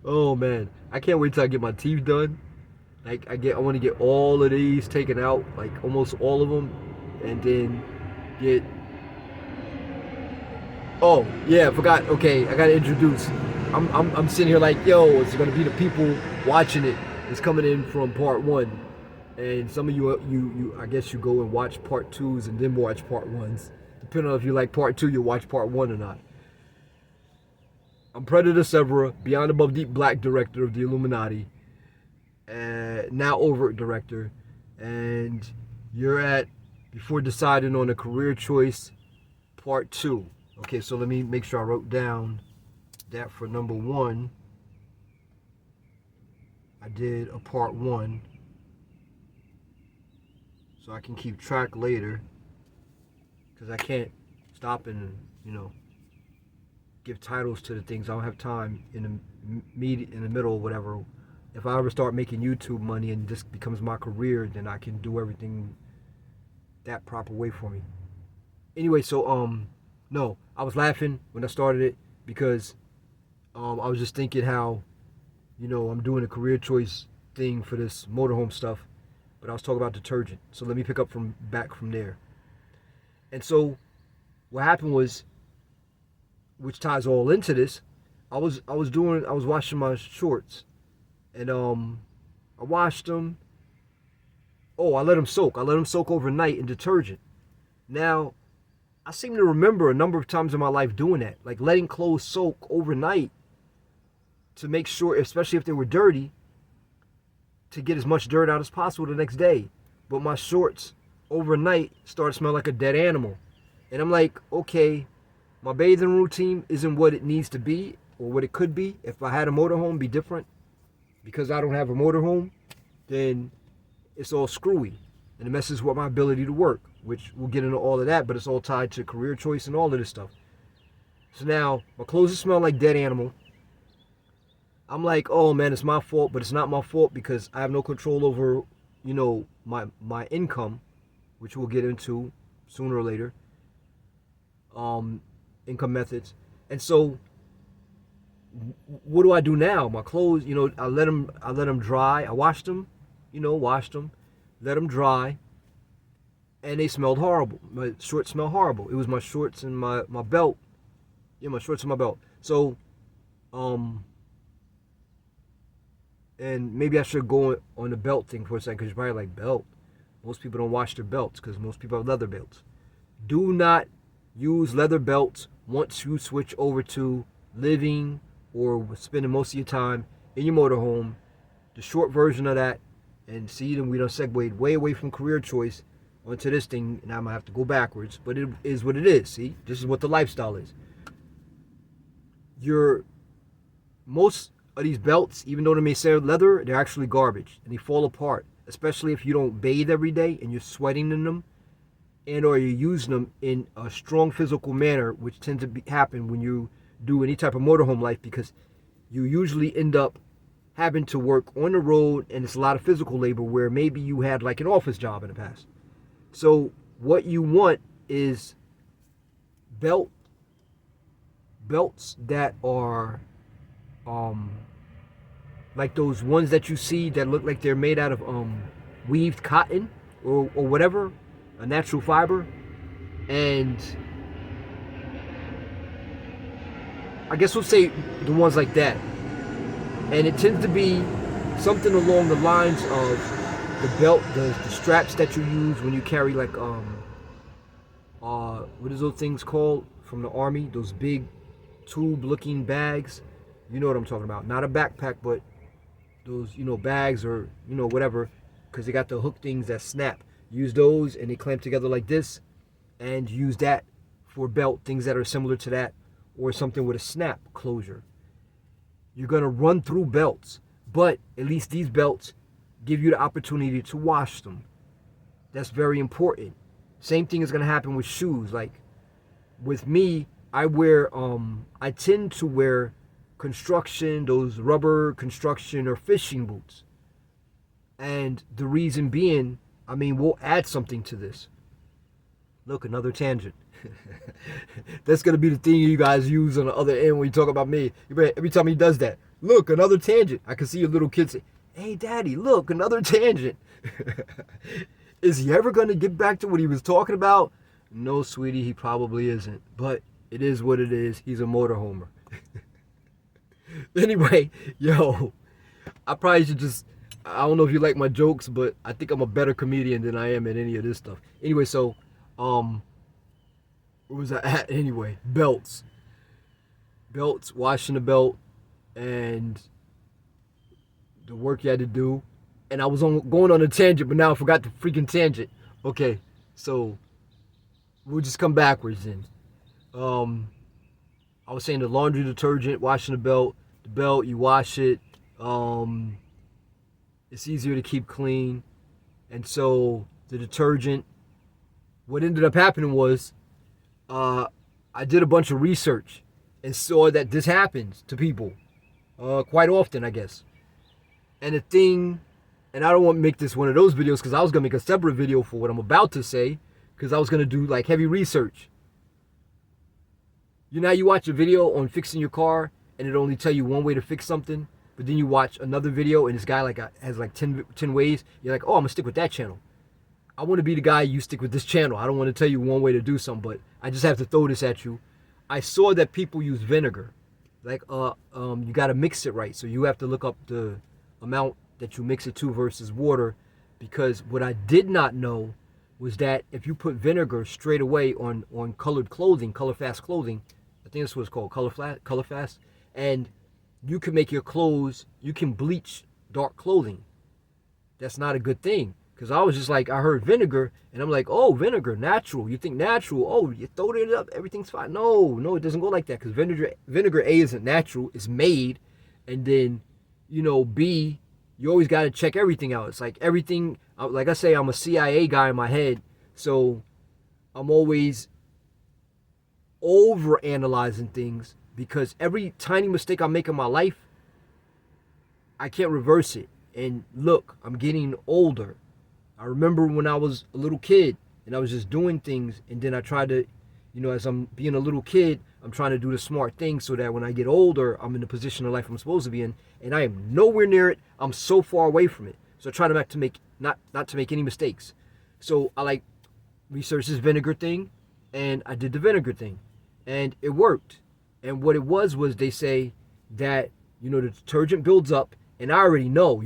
Oh man, I can't wait till I get my teeth done. Like I want to get all of these taken out, like almost all of them, and then get. Oh yeah, I forgot. Okay, I gotta introduce. I'm sitting here like, yo, it's gonna be the people watching it. It's coming in from part one, and some of you I guess you go and watch part twos and then watch part ones. Depending on if you like part two, you'll watch part one or not. I'm Predada S, Beyond Above Deep Black Director of the Illuminati, now overt director, and you're at before deciding on a career choice part two. Okay, so let me make sure I wrote down that for number one. I did a part one so I can keep track later because I can't stop and give titles to the things. I don't have time in the middle or whatever. If I ever start making YouTube money and this becomes my career, then I can do everything that proper way for me. Anyway, so no, I was laughing when I started it because I was just thinking how I'm doing a career choice thing for this motorhome stuff, but I was talking about detergent. So let me pick up from back from there. And so what happened was, which ties all into this, I was washing my shorts, and I washed them. Oh, I let them soak. I let them soak overnight in detergent. Now, I seem to remember a number of times in my life doing that, like letting clothes soak overnight to make sure, especially if they were dirty, to get as much dirt out as possible the next day. But my shorts overnight started smelling like a dead animal. And I'm like, okay, my bathing routine isn't what it needs to be or what it could be. If I had a motorhome, be different. Because I don't have a motorhome, then it's all screwy. And it messes with my ability to work, which we'll get into all of that, but it's all tied to career choice and all of this stuff. So now, my clothes smell like dead animal. I'm like, oh man, it's my fault, but it's not my fault because I have no control over, my income, which we'll get into sooner or later. Income methods. And so what do I do now? My clothes, I let them dry. I washed them, let them dry, and they smelled horrible. My shorts smell horrible. It was my shorts and my belt. Yeah, my shorts and my belt. So, and maybe I should go on the belt thing for a second because you're probably like, belt? Most people don't wash their belts because most people have leather belts. Do not use leather belts once you switch over to living or spending most of your time in your motorhome. The short version of that, and see, then we done segued way away from career choice onto this thing, and I'm gonna have to go backwards, but it is what it is. See, this is what the lifestyle is. Most of these belts, even though they may say leather, they're actually garbage and they fall apart, especially if you don't bathe every day and you're sweating in them, and or you're using them in a strong physical manner, which tends to happen when you do any type of motorhome life, because you usually end up having to work on the road and it's a lot of physical labor where maybe you had like an office job in the past. So what you want is belts that are like those ones that you see that look like they're made out of weaved cotton or whatever, a natural fiber. And I guess we'll say the ones like that. And it tends to be something along the lines of the belt, the straps that you use when you carry like what is those things called from the army? Those big tube-looking bags. You know what I'm talking about. Not a backpack, but those bags or whatever, because they got the hook things that snap. Use those and they clamp together like this, and use that for belt things that are similar to that, or something with a snap closure. You're gonna run through belts, but at least these belts give you the opportunity to wash them. That's very important. Same thing is gonna happen with shoes. Like with me, I tend to wear those rubber construction or fishing boots. And the reason being, we'll add something to this. Look, another tangent. That's going to be the thing you guys use on the other end when you talk about me. Every time he does that, Look, another tangent. I can see a little kid say, hey, daddy, look, another tangent. Is he ever going to get back to what he was talking about? No, sweetie, he probably isn't. But it is what it is. He's a motorhomer. Anyway, yo, I probably should just, I don't know if you like my jokes, but I think I'm a better comedian than I am at any of this stuff. Anyway, so, where was I at anyway? Belts, washing the belt, and the work you had to do. And I was going on a tangent, but now I forgot the freaking tangent. Okay, so we'll just come backwards then. I was saying the laundry detergent, washing the belt, you wash it. It's easier to keep clean. And so the detergent, what ended up happening was I did a bunch of research and saw that this happens to people quite often, I guess. And the thing, and I don't want to make this one of those videos because I was going to make a separate video for what I'm about to say because I was going to do like heavy research. You know how you watch a video on fixing your car and it only tell you one way to fix something, but then you watch another video and this guy has like 10 ways. You're like, oh, I'm going to stick with that channel. I want to be the guy you stick with this channel. I don't want to tell you one way to do something, but I just have to throw this at you. I saw that people use vinegar. Like, you got to mix it right. So you have to look up the amount that you mix it to versus water, because what I did not know was that if you put vinegar straight away on colored clothing, color fast clothing, I think that's what it's called, color fast, and you can make your clothes, you can bleach dark clothing. That's not a good thing. Because I was just like, I heard vinegar, and I'm like, oh, vinegar, natural. You think natural? Oh, you throw it up, everything's fine. No, it doesn't go like that. Because vinegar, A, isn't natural. It's made. And then, B, you always got to check everything out. It's like everything, like I say, I'm a CIA guy in my head. So I'm always over-analyzing things. Because every tiny mistake I make in my life, I can't reverse it. And look, I'm getting older. I remember when I was a little kid and I was just doing things, and then I tried to, as I'm being a little kid, I'm trying to do the smart thing so that when I get older, I'm in the position of life I'm supposed to be in, and I am nowhere near it. I'm so far away from it. So I try to not to make any mistakes. So I researched this vinegar thing, and I did the vinegar thing, and it worked. And what it was they say that, the detergent builds up, and I already know,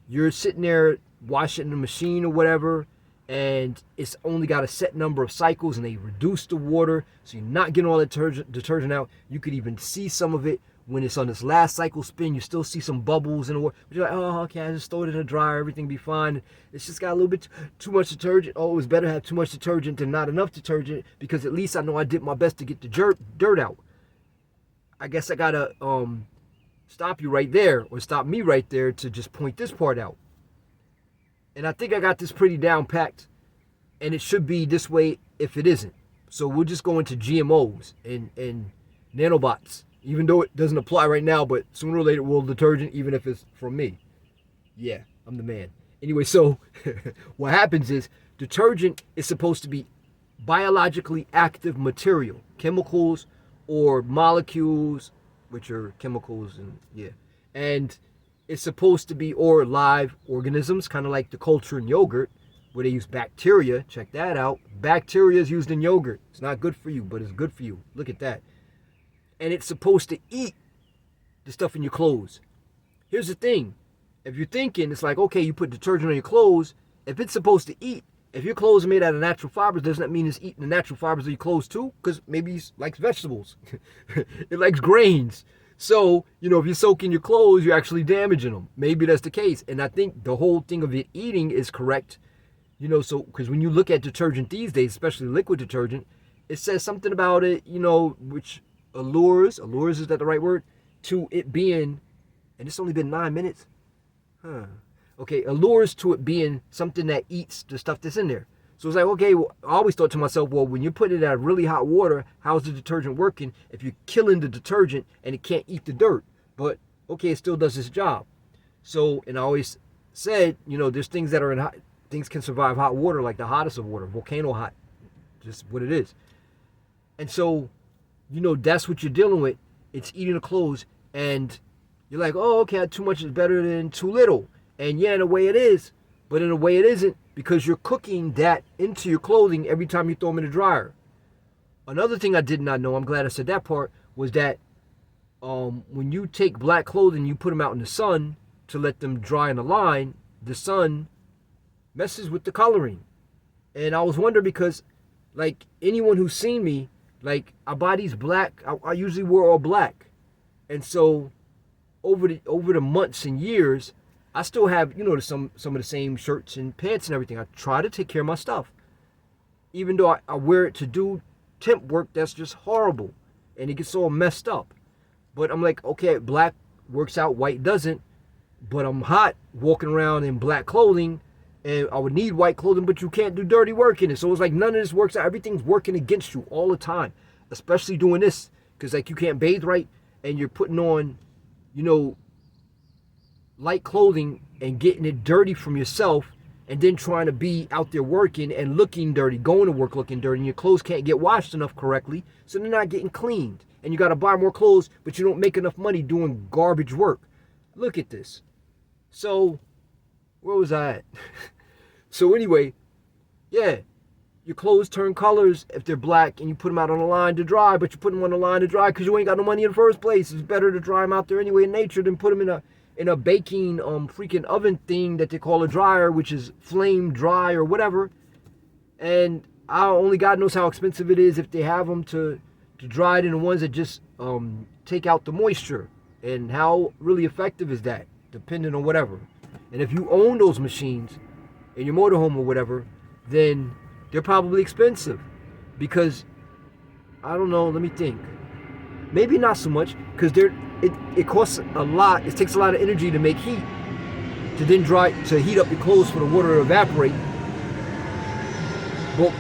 you're sitting there washing the machine or whatever, and it's only got a set number of cycles, and they reduce the water, so you're not getting all the detergent out. You could even see some of it when it's on this last cycle spin. You still see some bubbles in the water, but you're like, oh, okay, I just throw it in the dryer, everything be fine. It's just got a little bit too much detergent. Oh, it's better to have too much detergent than not enough detergent, because at least I know I did my best to get the dirt out. I guess I gotta stop you right there, or stop me right there, to just point this part out. And I think I got this pretty down packed, and it should be this way if it isn't. So we'll just go into GMOs and nanobots, even though it doesn't apply right now, but sooner or later it will detergent, even if it's from me. Yeah, I'm the man. Anyway, so what happens is detergent is supposed to be biologically active material, chemicals or molecules, which are chemicals, and it's supposed to be, or live organisms, kind of like the culture in yogurt, where they use bacteria. Check that out. Bacteria is used in yogurt. It's not good for you, but it's good for you. Look at that. And it's supposed to eat the stuff in your clothes. Here's the thing. If you're thinking, it's like, okay, you put detergent on your clothes. If it's supposed to eat, if your clothes are made out of natural fibers, doesn't that mean it's eating the natural fibers of your clothes too? Because maybe it likes vegetables. It likes grains. So, if you're soaking your clothes, you're actually damaging them. Maybe that's the case. And I think the whole thing of it eating is correct. So, because when you look at detergent these days, especially liquid detergent, it says something about it, which allures, is that the right word? To it being, and it's only been 9 minutes. Okay, allures to it being something that eats the stuff that's in there. So it's like, okay, well, I always thought to myself, well, when you're putting it out of really hot water, how's the detergent working if you're killing the detergent and it can't eat the dirt? But, okay, it still does its job. So, and I always said, there's things that are in hot, things can survive hot water, like the hottest of water, volcano hot, just what it is. And so, that's what you're dealing with. It's eating the clothes, and You're like, oh, okay, too much is better than too little. And yeah, in a way it is, but in a way it isn't, because you're cooking that into your clothing every time you throw them in the dryer. Another thing I did not know, I'm glad I said that part, was that when you take black clothing, you put them out in the sun to let them dry in a line, the sun messes with the coloring. And I was wondering because, like, anyone who's seen me, like, I buy these black, I usually wear all black. And so over the months and years, I still have, some of the same shirts and pants and everything. I try to take care of my stuff. Even though I wear it to do temp work that's just horrible. And it gets all messed up. But I'm like, okay, black works out, white doesn't. But I'm hot walking around in black clothing, and I would need white clothing, but you can't do dirty work in it. So it's like none of this works out. Everything's working against you all the time, especially doing this, because like you can't bathe right, and you're putting on, light clothing and getting it dirty from yourself, and then trying to be out there working and looking dirty, going to work looking dirty, and your clothes can't get washed enough correctly, so they're not getting cleaned. And you got to buy more clothes, but you don't make enough money doing garbage work. Look at this. So, where was I at? So anyway, yeah, your clothes turn colors if they're black, and you put them out on the line to dry, but you put them on the line to dry because you ain't got no money in the first place. It's better to dry them out there anyway in nature than put them in a baking freaking oven thing that they call a dryer, which is flame dry or whatever. And only God knows how expensive it is if they have them to dry it in the ones that just take out the moisture. And how really effective is that, depending on whatever. And if you own those machines in your motorhome or whatever, then they're probably expensive. Because, I don't know, let me think. Maybe not so much, because it costs a lot. It takes a lot of energy to make heat, to then to heat up your clothes for the water to evaporate. But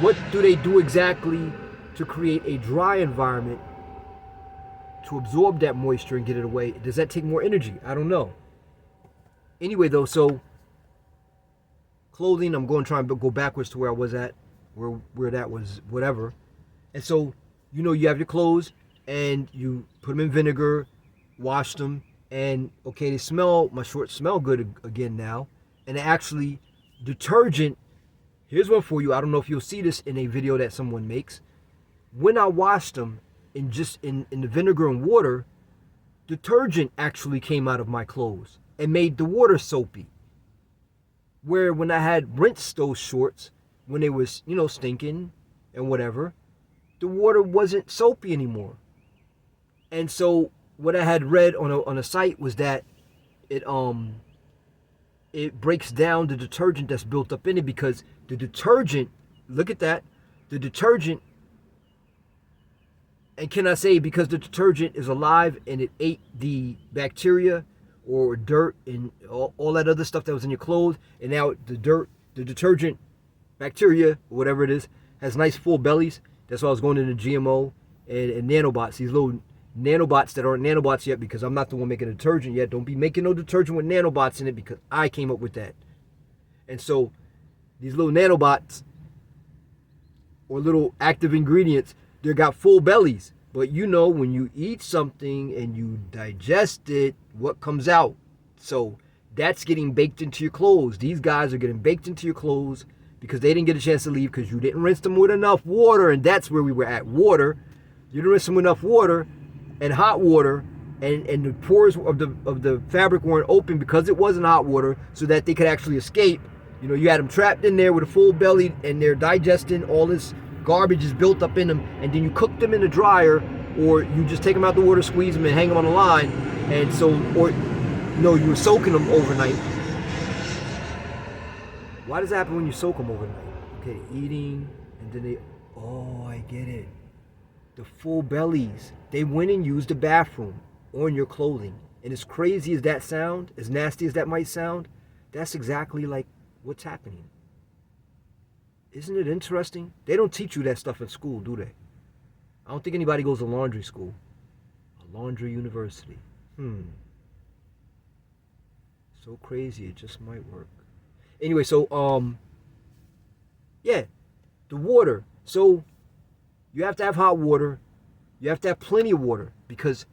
what do they do exactly to create a dry environment to absorb that moisture and get it away? Does that take more energy? I don't know. Anyway, though, so clothing, I'm going to try and go backwards to where I was at, where that was, whatever. And so, you have your clothes, and you put them in vinegar, wash them, and okay, my shorts smell good again now. And actually, detergent, here's one for you. I don't know if you'll see this in a video that someone makes. When I washed them in the vinegar and water, detergent actually came out of my clothes and made the water soapy. Where when I had rinsed those shorts, when they was, stinking and whatever, the water wasn't soapy anymore. And so what I had read on a site was that it breaks down the detergent that's built up in it, because the detergent, look at that, the detergent, and can I say, because the detergent is alive and it ate the bacteria or dirt and all that other stuff that was in your clothes, and now the detergent bacteria, whatever it is, has nice full bellies. That's why I was going into GMO and nanobots, these little nanobots that aren't nanobots yet, because I'm not the one making a detergent yet. Don't be making no detergent with nanobots in it, because I came up with that. And so these little nanobots or little active ingredients, they got full bellies. But when you eat something and you digest it, what comes out? So that's getting baked into your clothes. These guys are getting baked into your clothes because they didn't get a chance to leave, because you didn't rinse them with enough water. And that's where we were at, water. You didn't rinse them with enough water and hot water, and the pores of the fabric weren't open because it wasn't hot water, so that they could actually escape. You had them trapped in there with a full belly, and they're digesting all this garbage is built up in them, and then you cook them in the dryer, or you just take them out the water, squeeze them, and hang them on the line. And so, you were soaking them overnight. Why does that happen when you soak them overnight? Okay, eating, and then I get it. The full bellies, they went and used the bathroom on your clothing. And as crazy as that sound, as nasty as that might sound, that's exactly like what's happening. Isn't it interesting? They don't teach you that stuff in school, do they? I don't think anybody goes to laundry school. A laundry university. So crazy, it just might work. Anyway, so, the water. So, you have to have hot water. You have to have plenty of water, because,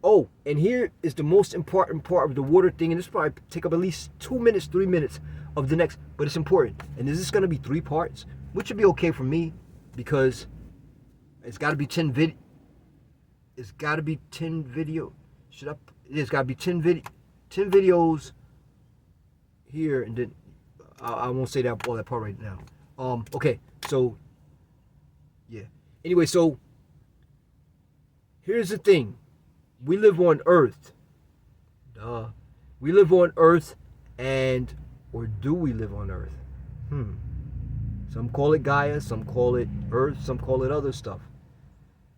Oh, and here is the most important part of the water thing, and this will probably take up at least 2 minutes, 3 minutes of the next, but it's important. And this is going to be 3 parts, which would be okay for me because it's got to be 10 vid. It's got to be 10 video. It's got to be 10 videos here, and then I won't say that all that part right now. Okay, so yeah. Anyway, so here's the thing. We live on Earth. Duh. We live on Earth, or do we live on Earth? Some call it Gaia, some call it Earth, some call it other stuff.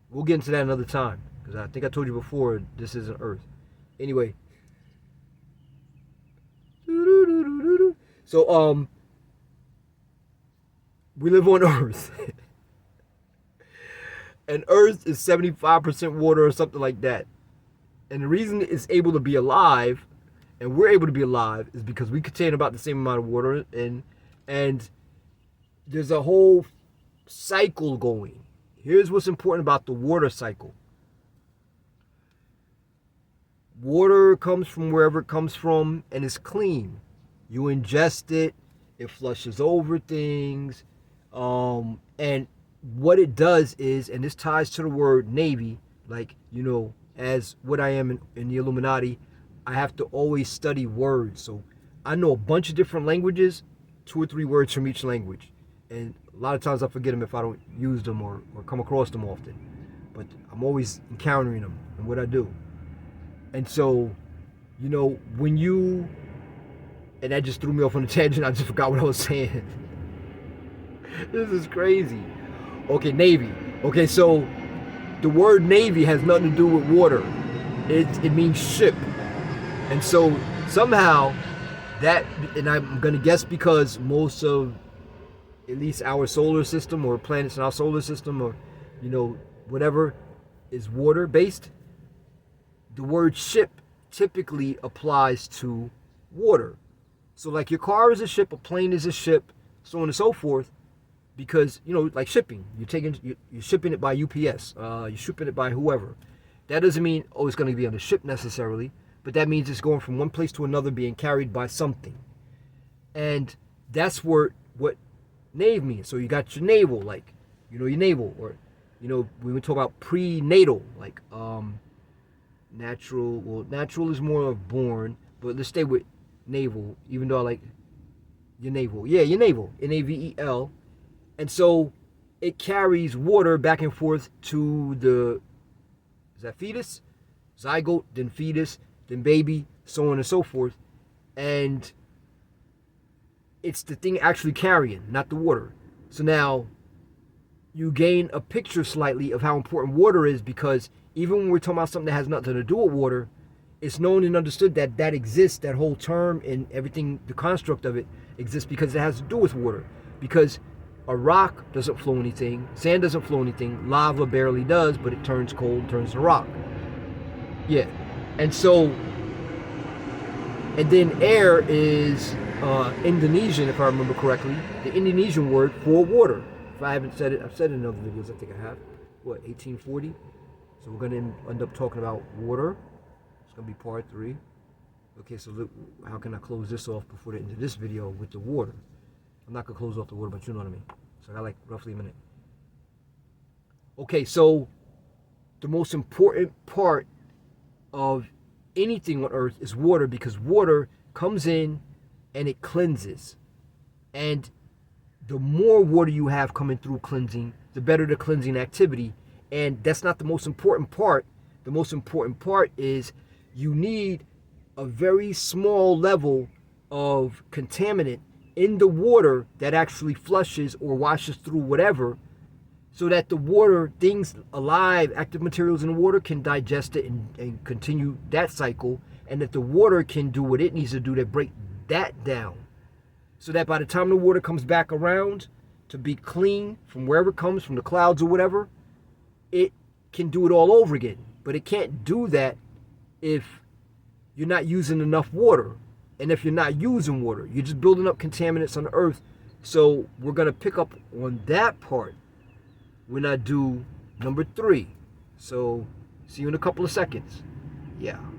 We'll get into that another time, because I think I told you before, this isn't Earth. Anyway. So, we live on Earth. And Earth is 75% water or something like that. And the reason it's able to be alive, and we're able to be alive, is because we contain about the same amount of water, and there's a whole cycle going. Here's what's important about the water cycle. Water comes from wherever it comes from, and it's clean. You ingest it, it flushes over things, and what it does is, and this ties to the word Navy, like, as what I am in the Illuminati, I have to always study words. So I know a bunch of different languages, 2 or 3 words from each language. And a lot of times I forget them if I don't use them or come across them often. But I'm always encountering them in what I do. And so, when you, and that just threw me off on a tangent, I just forgot what I was saying. This is crazy. Okay, Navy. Okay, so the word Navy has nothing to do with water. It means ship. And so somehow that, and I'm going to guess because most of, at least our solar system or planets in our solar system or, whatever is water based, the word ship typically applies to water. So like your car is a ship, a plane is a ship, so on and so forth. Because, like shipping, you're shipping it by UPS, you're shipping it by whoever. That doesn't mean, it's going to be on the ship necessarily, but that means it's going from one place to another, being carried by something. And that's what nave means. So you got your navel, like, your navel, or, when we talk about prenatal, like, natural is more of born, but let's stay with navel, even though I like your navel. Yeah, your navel, Navel. And so it carries water back and forth to is that fetus? Zygote, then fetus, then baby, so on and so forth. And it's the thing actually carrying, not the water. So now you gain a picture slightly of how important water is, because even when we're talking about something that has nothing to do with water, it's known and understood that exists, that whole term and everything, the construct of it exists because it has to do with water. Because a rock doesn't flow anything, sand doesn't flow anything, lava barely does, but it turns cold, turns to rock. Yeah. And so, and then air is Indonesian, if I remember correctly, the Indonesian word for water. If I haven't said it, I've said it in other videos, I think I have. 1840? So we're going to end up talking about water. It's going to be part 3. Okay, so look, how can I close this off before the end of this video with the water? I'm not going to close off the water, but you know what I mean. So I got like roughly a minute. Okay, so the most important part of anything on Earth is water, because water comes in and it cleanses. And the more water you have coming through cleansing, the better the cleansing activity. And that's not the most important part. The most important part is you need a very small level of contaminant in the water that actually flushes or washes through whatever, so that the water, things alive, active materials in the water can digest it and continue that cycle, and that the water can do what it needs to do to break that down, so that by the time the water comes back around to be clean from wherever it comes, from the clouds or whatever, it can do it all over again. But it can't do that if you're not using enough water. And if you're not using water, you're just building up contaminants on the earth. So we're going to pick up on that part when I do number 3. So see you in a couple of seconds. Yeah.